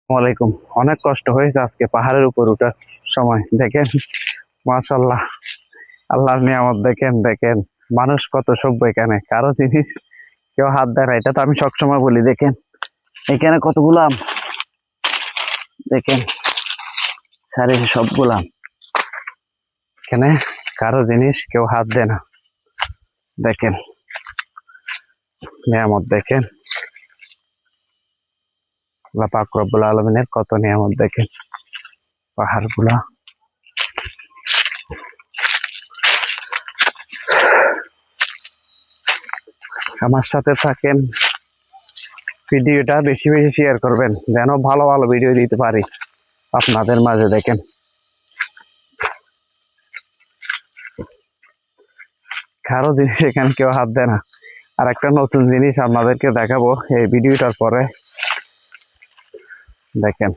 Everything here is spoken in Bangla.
ওয়ালাইকুম। অনেক কষ্ট হয়েছে আজকে পাহাড়ের উপর ওঠার সময়। দেখেন, মাশাল্লাহ, আল্লাহর নিয়ামত দেখেন। দেখেন মানুষ কত সভ্য, এখানে কারো জিনিস কেউ হাত দেয় না, এটা তো আমি সবসময় বলি। দেখেন এখানে কতগুলো আম, দেখেন সারি সবগুলা আম। এখানে কারো জিনিস কেউ হাত দেয় না। দেখেন নিয়ামত, দেখেন আল্লাহ পাক রব্বুল আলামিনের কত নিয়ামত। দেখেন পাহাড় গুলা, আমার সাথে থাকেন, ভিডিওটা বেশি বেশি শেয়ার করবেন যেন ভালো ভালো ভিডিও দিতে পারি আপনাদের মাঝে। দেখেন কারো জিনিস এখানে কেউ হাত দেয় না। আর একটা নতুন জিনিস আপনাদেরকে দেখাবো এই ভিডিওটার পরে। দেখেন